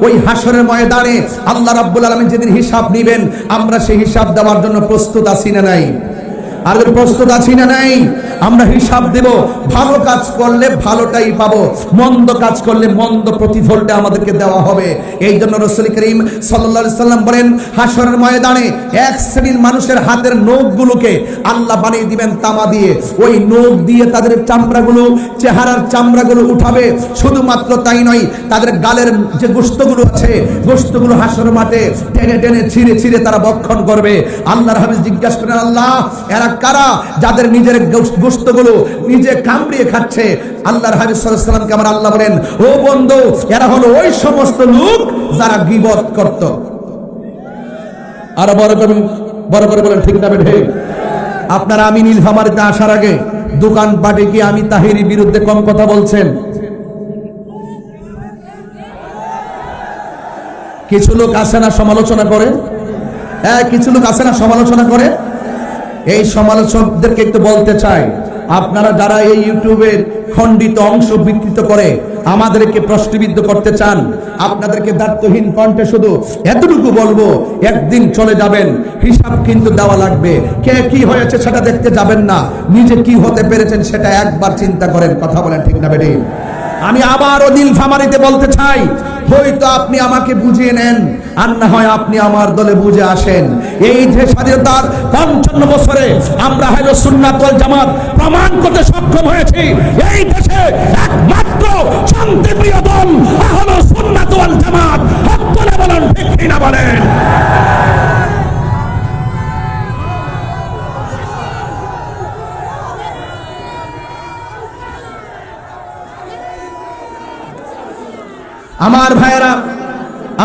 ওই হাসরের ময়দানে আল্লাহ রাব্বুল আলামিন যেদিন হিসাব নেবেন, আমরা সেই হিসাব দেওয়ার জন্য প্রস্তুত আছি না নাই? আর প্রস্তুত আছি না নাই? আমরা হিসাব দেব। ভালো কাজ করলে ভালোটাই পাবো, মন্দ কাজ করলে মন্দ প্রতিফলটা আমাদেরকে দেওয়া হবে। এই জন্য রাসূল করিম সাল্লাল্লাহু আলাইহি সাল্লাম বলেন, হাসরের ময়দানে এক শ্রেণীর মানুষের হাতের নখগুলোকে আল্লাহ বানিয়ে দিবেন তামা দিয়ে। ওই নখ দিয়ে তাদের চামড়াগুলো, চেহারার চামড়াগুলো উঠাবে। শুধুমাত্র তাই নয়, তাদের গালের যে গোশতগুলো আছে, গোশতগুলো হাসরের মাঠে টেনে টেনে ছিঁড়ে ছিঁড়ে তারা ভক্ষণ করবে। আল্লাহর হাবিব জিজ্ঞাসা করেন, আল্লাহ, এরা কারা যাদের নিজের গোশতগুলো নিজে কামড়িয়ে খাচ্ছে? আল্লাহর হাবিব সাল্লাল্লাহু আলাইহি ওয়াসাল্লামকে আমার আল্লাহ বলেন, ও বন্ধু, এরা হলো ওই সমস্ত লোক যারা গীবত করত। আর বড় করে বলেন, ঠিক না বেঠিক? আপনারা আমি নীলফামারীতে আসার আগে দোকানপাটে কি আমি তাহিরির বিরুদ্ধে কম কথা বলছেন? কিছু লোক আছে না সমালোচনা করে? হ্যাঁ, কিছু লোক আছে না সমালোচনা করে? এই সমালোচকদেরকে একটু বলতে চাই, আপনারা যারা এই ইউটিউবের খণ্ডিত অংশ বিকৃত করে আমাদেরকে প্রশ্নবিদ্ধ করতে চান, আপনাদেরকে দায়িত্বহীন কণ্ঠে শুধু এতটুকু বলবো, একদিন চলে যাবেন, হিসাব কিন্তু দেওয়া লাগবে। কে কি হয়েছে সেটা দেখতে যাবেন না, নিজে কি হতে পেরেছেন সেটা একবার চিন্তা করেন। কথা বলেন, ঠিক না বেঠিক? আমি আবারও নীলফামারীতে বলতে চাই, হয়তো আপনি আমাকে বুঝিয়ে নেন, আর না হয় আপনি আমার দলে বুঝে আসেন। এই যে স্বাধীনতার 55 বছরে আমরা হলো সুন্নাত ওয়াল জামাত প্রমাণ করতে সক্ষম হয়েছি, এই দেশে একমাত্র শান্তিপ্রিয় দল হলো সুন্নাত ওয়াল জামাত। হক বলে বলেন, ঠিক না বলেন?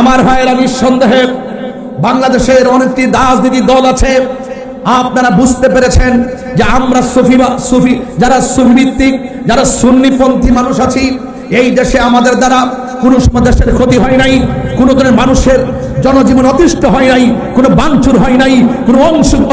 আমার ভাইয়েরা নিঃসন্দেহে বাংলাদেশের অনেকটি রাজনীতি দল আছে। আপনারা বুঝতে পেরেছেন যে আমরা সুফি যারা সুফি ভিত্তিক, যারা সুন্নিপন্থী মানুষ আছি, এই দেশে আমাদের দ্বারা কোনো সময় দেশের ক্ষতি হয় নাই, কোনো ধরনের মানুষের জনজীবন অতিষ্ঠ হয় নাই, কোনো বাঞ্ছুর হয় নাই, কোনো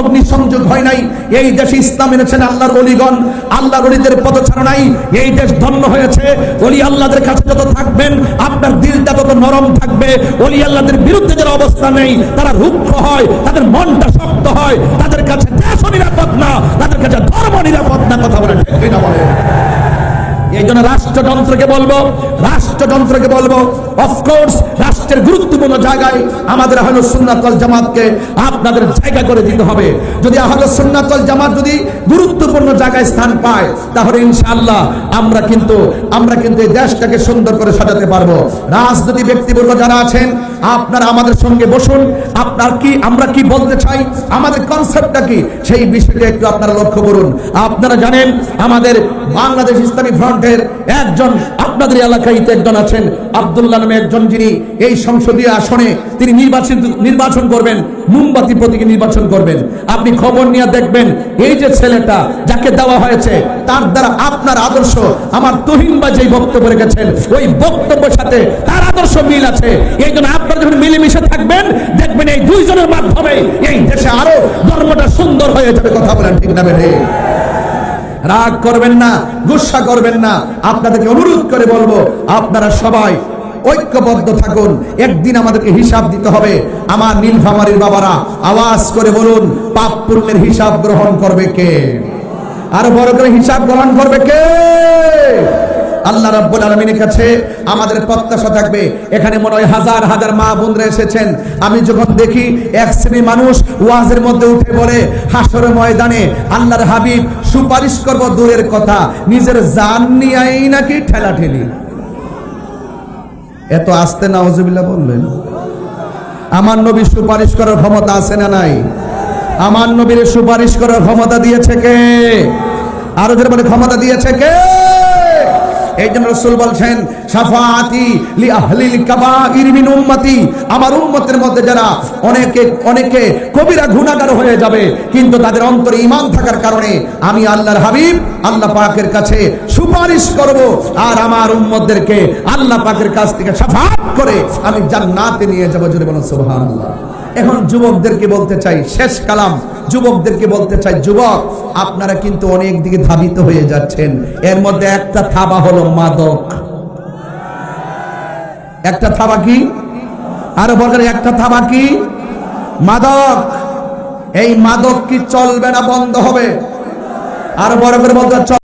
অগ্নিসংযোগ হয় নাই। এই দেশে ইসলাম এনেছেন আল্লাহর ওলিগণ, আল্লাহর ওলিদের পদচারণায় এই দেশ ধন্য হয়েছে। ওলি আল্লাহদের কাছে যত থাকবেন, আপনার দিলটা তত নরম থাকবে। ওলি আল্লাহদের বিরুদ্ধে যারা অবস্থান নেই, তারা রুক্ষ হয়, তাদের মনটা শক্ত হয়, তাদের কাছে দেশও নিরাপদ না, তাদের কাছে ধর্ম নিরাপদ না। কথা বলেন, ঠিক না বলেন? এই জন্য রাষ্ট্রযন্ত্রকে বলবো, অফকোর্স রাষ্ট্রের গুরুত্বপূর্ণ জায়গায় আমাদের আহলে সুন্নাত ওয়াল জামাতকে আপনাদের জায়গা করে দিতে হবে। যদি আহলে সুন্নাত ওয়াল জামাত যদি গুরুত্বপূর্ণ জায়গায় স্থান পায়, তাহলে ইনশাআল্লাহ আমরা কিন্তু এই দেশটাকে সুন্দর করে সাজাতে পারবো। রাজনৈতিক ব্যক্তিবর্গ যারা আছেন, আপনারা আমাদের সঙ্গে বসুন। আমরা কি বলতে চাই, আমাদের কনসেপ্টটা কি, সেই বিষয়টা একটু আপনারা লক্ষ্য করুন। আপনারা জানেন আমাদের বাংলাদেশ ইসলামী ফ্রন্টের একজন, আপনাদের এলাকায় একজন আছেন আব্দুল্লাহ নামে একজন, যিনি এই সংসদীয় আসনে তিনি নির্বাচন করবেন, মোমবাতি প্রতীকে নির্বাচন করবেন। আপনি খবর নিয়ে দেখবেন, এই যে ছেলেটা যাকে দেওয়া হয়েছে, তার দ্বারা আপনার আদর্শ, আমার তুহিনবা যেই বক্তব্য রেখেছেন, ওই বক্তব্যের সাথে তার আদর্শ মিল আছে। এই জন্য আপনারা যখন মিলেমিশে থাকবেন, দেখবেন এই দুইজনের মাধ্যমে এই দেশে আরো ধর্মটা সুন্দর হয়ে যাবে। কথা বলেন, ঠিক না বেঠিক? রাগ করবেন না, গুসা করবেন না। আপনাদেরকে অনুরোধ করে বলবো, আপনারা সবাই ঐক্যবদ্ধ থাকুন। একদিন আমাদেরকে হিসাব দিতে হবে। আমার নীলফামারীর বাবারা আওয়াজ করে বলুন, পাপ পুণ্যের হিসাব গ্রহণ করবে কে? আর বড় করে হিসাব গ্রহণ করবে কে? আল্লাহ রাব্বুল আলামিনের কাছে আমাদের প্রত্যাশা থাকবে। এখানে মনে হয় হাজার হাজার মা বোনরা এসেছেন। আমি যখন দেখি এক শ্রেণী মানুষ ওয়াজের মধ্যে উঠে বলে, হাসরের ময়দানে আল্লাহর হাবিব সুপারিশ করব দূরের কথা, নিজের জান নিয়েই নাকি ঠেলাঠেলি। এত আস্তে নাউজুবিল্লাহ বললেন? আমার নবী সুপারিশ করার ক্ষমতা আছে না নাই? আমার নবীর সুপারিশ করার ক্ষমতা দিয়েছে কে? আরো যারা বলে ক্ষমতা দিয়েছে কে? এই জন্য রাসূল বলছেন, শাফাআতি লি আহলিল কাবাইর মিন উম্মতি, আমার উম্মতের মধ্যে যারা অনেকে কবিরা গুনাহগার হয়ে যাবে, কিন্তু তাদের অন্তরে ঈমান থাকার কারণে আমি আল্লাহর হাবিব আল্লাহ পাকের কাছে সুপারিশ করব, আর আমার উম্মতদেরকে আল্লাহ পাকের কাছ থেকে শাফাআত করে আমি জান্নাতে নিয়ে যাব। জোরে বলুন সুবহানাল্লাহ। এখন যুবকদেরকে বলতে চাই, শেষ কালাম, যুবকদেরকে বলতে চাই, যুবক আপনারা কিন্তু অনেক দিকে ধাবিত হয়ে যাচ্ছেন। এর মধ্যে একটা থাবা হলো মাদক। একটা থাবা কি? আর বর্গের একটা থাবা কি? মাদক। এই মাদক কি চলবে না বন্ধ হবে? আর বড় করে বলতে